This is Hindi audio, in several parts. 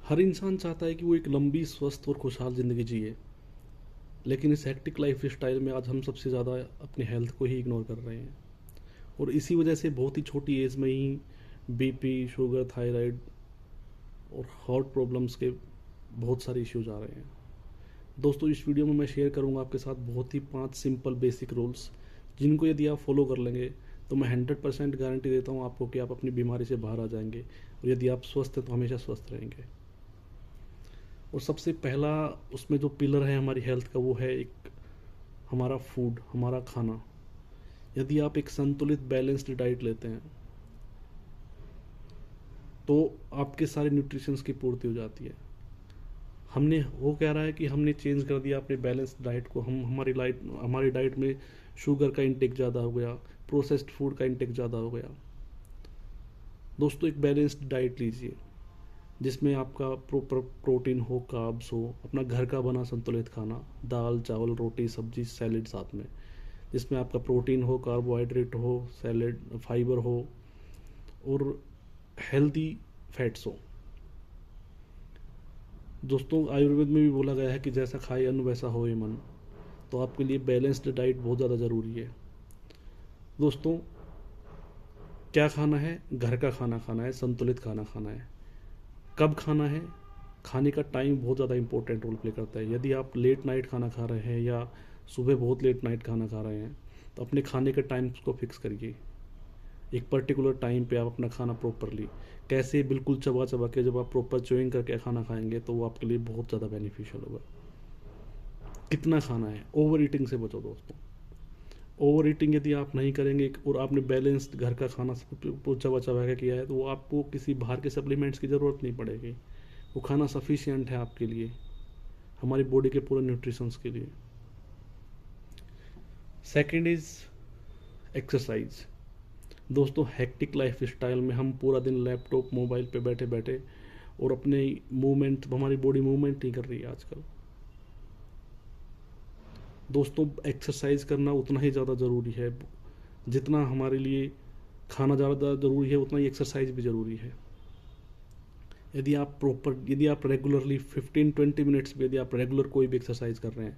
हर इंसान चाहता है कि वो एक लंबी, स्वस्थ और खुशहाल ज़िंदगी जिए। लेकिन इस हेक्टिक लाइफ स्टाइल में आज हम सबसे ज़्यादा अपनी हेल्थ को ही इग्नोर कर रहे हैं। और इसी वजह से बहुत ही छोटी एज में ही बीपी, शुगर, थायराइड और हार्ट प्रॉब्लम्स के बहुत सारे इश्यूज आ रहे हैं। दोस्तों, इस वीडियो में मैं शेयर करूंगा आपके साथ बहुत ही 5 सिंपल बेसिक रूल्स, जिनको यदि आप फॉलो कर लेंगे तो मैं 100% गारंटी देता हूं आपको कि आप अपनी बीमारी से बाहर आ जाएंगे। और यदि आप स्वस्थ हैं तो हमेशा स्वस्थ रहेंगे। और सबसे पहला उसमें जो पिलर है हमारी हेल्थ का, वो है एक हमारा फूड, हमारा खाना। यदि आप एक संतुलित बैलेंस्ड डाइट लेते हैं तो आपके सारे न्यूट्रिशंस की पूर्ति हो जाती है। हमने वो कह रहा है कि हमने चेंज कर दिया अपने बैलेंस डाइट को, हम हमारी डाइट में शुगर का इंटेक ज़्यादा हो गया, प्रोसेस्ड फूड का इंटेक ज़्यादा हो गया। दोस्तों, एक बैलेंस्ड डाइट लीजिए जिसमें आपका प्रॉपर प्रोटीन हो, कार्ब्स हो, अपना घर का बना संतुलित खाना, दाल, चावल, रोटी, सब्जी, सैलेड साथ में, जिसमें आपका प्रोटीन हो, कार्बोहाइड्रेट हो, सैलेड, फाइबर हो और हेल्दी फैट्स हो। दोस्तों, आयुर्वेद में भी बोला गया है कि जैसा खाए अन्न वैसा होए मन। तो आपके लिए बैलेंस्ड डाइट बहुत ज़्यादा ज़रूरी है। दोस्तों, क्या खाना है? घर का खाना खाना है, संतुलित खाना खाना है। कब खाना है? खाने का टाइम बहुत ज़्यादा इंपॉर्टेंट रोल प्ले करता है। यदि आप लेट नाइट खाना खा रहे हैं या सुबह बहुत लेट नाइट खाना खा रहे हैं तो अपने खाने के टाइम को फिक्स करिए। एक पर्टिकुलर टाइम पे आप अपना खाना प्रॉपरली, कैसे बिल्कुल चबा चबा के जब आप प्रॉपर च्यूइंग करके खाना खाएंगे तो वो आपके लिए बहुत ज़्यादा बेनिफिशियल होगा। कितना खाना है? ओवर ईटिंग से बचो दोस्तों। ओवर ईटिंग यदि आप नहीं करेंगे और आपने बैलेंस्ड घर का खाना चबा चबा के किया है तो वो आपको किसी बाहर के सप्लीमेंट्स की ज़रूरत नहीं पड़ेगी। वो खाना सफिशियंट है आपके लिए, हमारी बॉडी के पूरे न्यूट्रिशंस के लिए। Second is exercise. दोस्तों, हेक्टिक लाइफ स्टाइल में हम पूरा दिन लैपटॉप, मोबाइल पे बैठे बैठे और अपने मूवमेंट, हमारी बॉडी मूवमेंट नहीं कर रही है आजकल। दोस्तों, एक्सरसाइज करना उतना ही ज़्यादा ज़रूरी है जितना हमारे लिए खाना ज़्यादा ज़रूरी है, उतना ही एक्सरसाइज भी ज़रूरी है। यदि आप रेगुलरली 15-20 मिनट्स भी यदि आप रेगुलर कोई भी एक्सरसाइज कर रहे हैं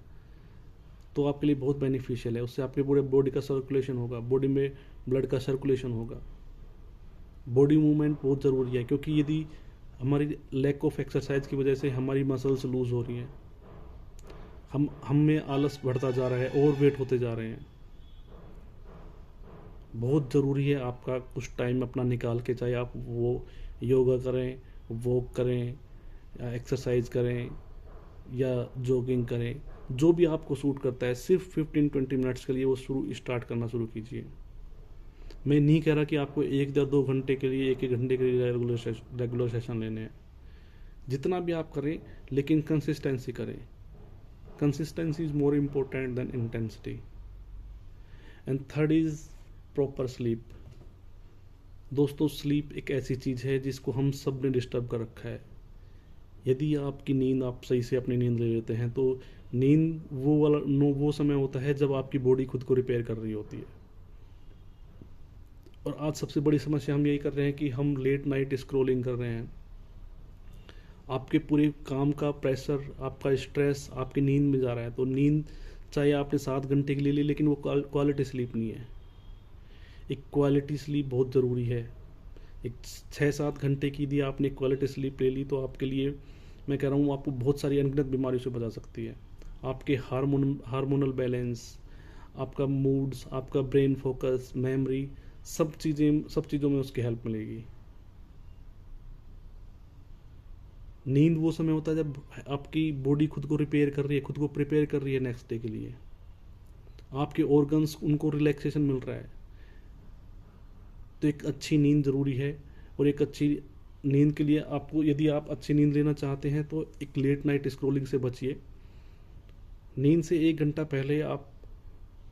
तो आपके लिए बहुत बेनिफिशियल है। उससे आपके पूरे बॉडी का सर्कुलेशन होगा, बॉडी में ब्लड का सर्कुलेशन होगा। बॉडी मूवमेंट बहुत ज़रूरी है क्योंकि यदि हमारी लैक ऑफ एक्सरसाइज की वजह से हमारी मसल्स लूज़ हो रही हैं, हम में आलस बढ़ता जा रहा है, ओवर वेट होते जा रहे हैं। बहुत ज़रूरी है आपका कुछ टाइम अपना निकाल के, चाहे आप वो योगा करें, वॉक करें या एक्सरसाइज करें या जॉगिंग करें, जो भी आपको सूट करता है, सिर्फ 15-20 मिनट्स के लिए वो स्टार्ट करना शुरू कीजिए। मैं नहीं कह रहा कि आपको 1 या 2 घंटे के लिए, 1-1 घंटे के लिए रेगुलर सेशन लेने हैं। जितना भी आप करें, लेकिन कंसिस्टेंसी करें। Consistency is more important then intensity. And third is proper sleep. दोस्तों, स्लीप एक ऐसी चीज़ है जिसको हम सब ने डिस्टर्ब कर रखा है। यदि आपकी नींद, आप सही से अपनी नींद ले लेते हैं तो नींद वो समय होता है जब आपकी बॉडी खुद को रिपेयर कर रही होती है। और आज सबसे बड़ी समस्या हम यही कर रहे हैं कि हम लेट नाइट स्क्रॉलिंग कर रहे हैं। आपके पूरे काम का प्रेशर, आपका स्ट्रेस आपकी नींद में जा रहा है। तो नींद चाहे आपने 7 घंटे के लिए ली, लेकिन वो क्वालिटी स्लीप नहीं है। एक क्वालिटी स्लीप बहुत ज़रूरी है। एक 6-7 घंटे की यदि आपने क्वालिटी स्लीप ले ली तो आपके लिए, मैं कह रहा हूँ, आपको बहुत सारी अनगिनत बीमारियों से बचा सकती है। आपके हार्मोनल बैलेंस, आपका मूड्स, आपका ब्रेन फोकस, मेमोरी, सब चीज़ों में उसकी हेल्प मिलेगी। नींद वो समय होता है जब आपकी बॉडी खुद को रिपेयर कर रही है, खुद को प्रिपेयर कर रही है नेक्स्ट डे के लिए। आपके ऑर्गन्स, उनको रिलैक्सेशन मिल रहा है। तो एक अच्छी नींद ज़रूरी है। और एक अच्छी नींद के लिए आपको, यदि आप अच्छी नींद लेना चाहते हैं तो एक लेट नाइट स्क्रॉलिंग से बचिए। नींद से 1 घंटा पहले आप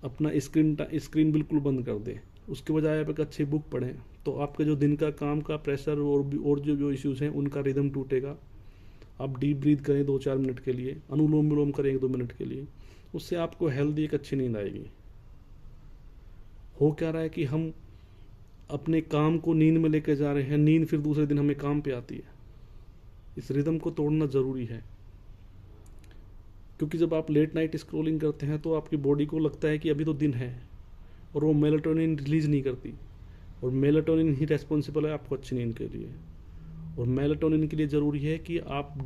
अपना स्क्रीन बिल्कुल बंद कर दें। उसके बजाय आप एक अच्छी बुक पढ़ें तो आपके जो दिन का काम का प्रेशर और जो जो इश्यूज़ हैं उनका रिदम टूटेगा। आप डीप ब्रीथ करें 2-4 मिनट के लिए, अनुलोम विलोम करें 1-2 मिनट के लिए। उससे आपको हेल्दी एक अच्छी नींद आएगी। हो क्या रहा है कि हम अपने काम को नींद में लेकर जा रहे हैं, नींद फिर दूसरे दिन हमें काम पे आती है। इस रिदम को तोड़ना ज़रूरी है, क्योंकि जब आप लेट नाइट स्क्रॉलिंग करते हैं तो आपकी बॉडी को लगता है कि अभी तो दिन है, और वो मेलाटोनिन रिलीज़ नहीं करती, और मेलाटोनिन ही रेस्पॉन्सिबल है आपको अच्छी नींद के लिए। और मेलाटोनिन के लिए ज़रूरी है कि आप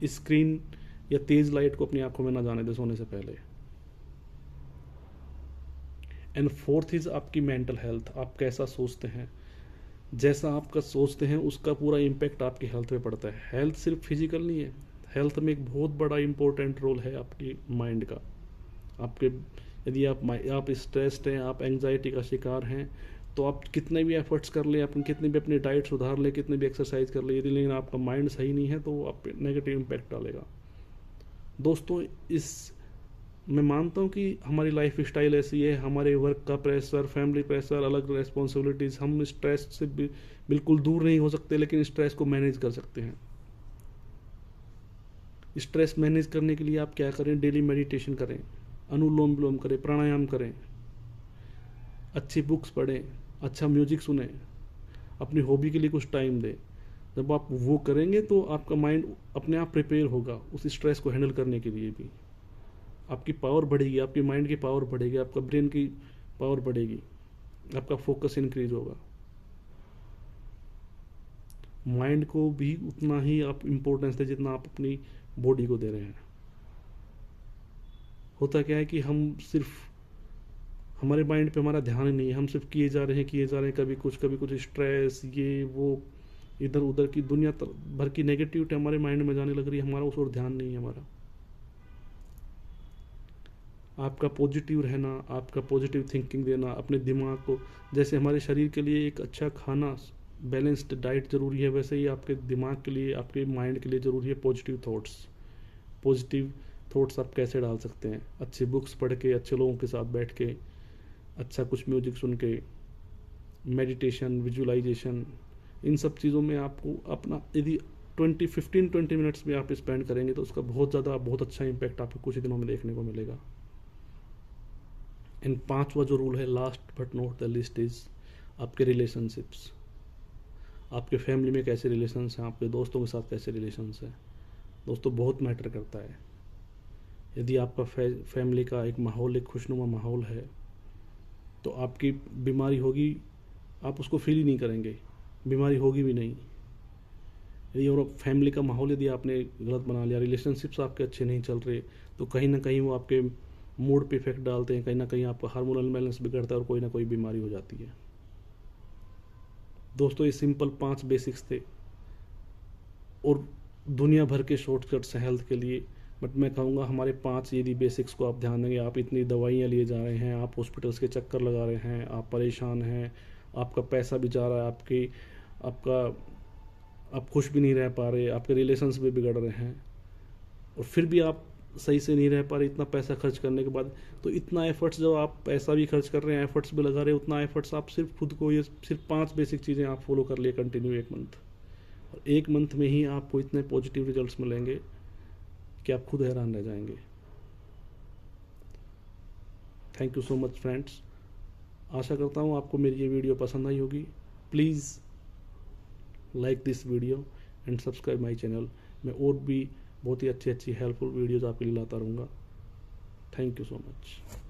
स्क्रीन या तेज़ लाइट को अपनी आंखों में ना जाने दें सोने से पहले। एंड फोर्थ इज़ आपकी मेंटल हेल्थ। आप कैसा सोचते हैं, जैसा आपका सोचते हैं उसका पूरा इम्पैक्ट आपकी हेल्थ पे पड़ता है। हेल्थ सिर्फ फिजिकल नहीं है, हेल्थ में एक बहुत बड़ा इम्पोर्टेंट रोल है आपकी माइंड का। आपके यदि आप स्ट्रेस्ड हैं, आप एंग्जाइटी का शिकार हैं, तो आप कितने भी एफर्ट्स कर लें, अपन कितनी भी अपनी डाइट सुधार लें, कितनी भी एक्सरसाइज कर लें, यदि लेकिन आपका माइंड सही नहीं है तो वो आप पे नेगेटिव इम्पैक्ट डालेगा। दोस्तों, इस मैं मानता हूँ कि हमारी लाइफ स्टाइल ऐसी है, हमारे वर्क का प्रेशर, फैमिली प्रेशर, अलग रेस्पॉन्सिबिलिटीज़, हम स्ट्रेस से बिल्कुल दूर नहीं हो सकते, लेकिन स्ट्रेस को मैनेज कर सकते हैं। स्ट्रेस मैनेज करने के लिए आप क्या करें, डेली मेडिटेशन करें, अनुलोम विलोम करें, प्राणायाम करें, अच्छी बुक्स पढ़ें, अच्छा म्यूजिक सुने, अपनी हॉबी के लिए कुछ टाइम दें। जब आप वो करेंगे तो आपका माइंड अपने आप प्रिपेयर होगा उस स्ट्रेस को हैंडल करने के लिए भी। आपकी पावर बढ़ेगी, आपकी माइंड की पावर बढ़ेगी, आपका ब्रेन की पावर बढ़ेगी, आपका फोकस इंक्रीज होगा। माइंड को भी उतना ही आप इम्पोर्टेंस दें जितना आप अपनी बॉडी को दे रहे हैं। होता क्या है कि हम सिर्फ, हमारे माइंड पे हमारा ध्यान ही नहीं है, हम सिर्फ किए जा रहे हैं, कभी कुछ स्ट्रेस, ये वो, इधर उधर की दुनिया भर की नेगेटिविटी हमारे माइंड में जाने लग रही है, हमारा उस ओर ध्यान नहीं है हमारा। आपका पॉजिटिव रहना, आपका पॉजिटिव थिंकिंग देना अपने दिमाग को, जैसे हमारे शरीर के लिए एक अच्छा खाना, बैलेंस्ड डाइट ज़रूरी है, वैसे ही आपके दिमाग के लिए, आपके माइंड के लिए ज़रूरी है पॉजिटिव थॉट्स। पॉजिटिव थॉट्स आप कैसे डाल सकते हैं, अच्छी बुक्स पढ़ के, अच्छे लोगों के साथ बैठ के, अच्छा कुछ म्यूजिक सुन के, मेडिटेशन, विजुअलाइजेशन, इन सब चीज़ों में आपको अपना यदि 20 मिनट्स में आप स्पेंड करेंगे तो उसका बहुत अच्छा इम्पैक्ट आपको कुछ ही दिनों में देखने को मिलेगा। एंड पांचवा जो रूल है, last but not the list, is आपके रिलेशनशिप्स। आपके फैमिली में कैसे रिलेशंस हैं, आपके दोस्तों के साथ कैसे रिलेशंस हैं। दोस्तों, बहुत मैटर करता है। यदि आपका फैमिली का एक माहौल, एक खुशनुमा माहौल है, तो आपकी बीमारी होगी, आप उसको फील ही नहीं करेंगे, बीमारी होगी भी नहीं। यदि और फैमिली का माहौल यदि आपने गलत बना लिया, रिलेशनशिप्स आपके अच्छे नहीं चल रहे, तो कहीं ना कहीं वो आपके मूड पे इफेक्ट डालते हैं, कहीं ना कहीं आपका हार्मोनल बैलेंस बिगड़ता है और कोई ना कोई बीमारी हो जाती है। दोस्तों, ये सिंपल 5 बेसिक्स थे और दुनिया भर के शॉर्टकट्स हैं हेल्थ के लिए, बट मैं कहूँगा हमारे 5 यदि बेसिक्स को आप ध्यान देंगे, आप इतनी दवाइयाँ लिए जा रहे हैं, आप हॉस्पिटल्स के चक्कर लगा रहे हैं, आप परेशान हैं, आपका पैसा भी जा रहा है, आप खुश भी नहीं रह पा रहे, आपके रिलेशंस भी बिगड़ रहे हैं, और फिर भी आप सही से नहीं रह पा रहे इतना पैसा खर्च करने के बाद, तो इतना एफर्ट्स, जब आप पैसा भी खर्च कर रहे हैं, एफर्ट्स भी लगा रहे हैं, उतना एफर्ट्स आप सिर्फ खुद को, ये सिर्फ 5 बेसिक चीज़ें आप फॉलो कर लिए कंटिन्यू 1 मंथ, और 1 मंथ में ही आपको इतने पॉजिटिव रिजल्ट्स मिलेंगे कि आप खुद हैरान रह जाएंगे। Thank you so much friends. आशा करता हूँ आपको मेरी ये वीडियो पसंद आई होगी। Please like this video and subscribe my channel. मैं और भी बहुत ही अच्छी हेल्पफुल वीडियोज़ आपके लिए लाता रहूँगा। Thank you so much.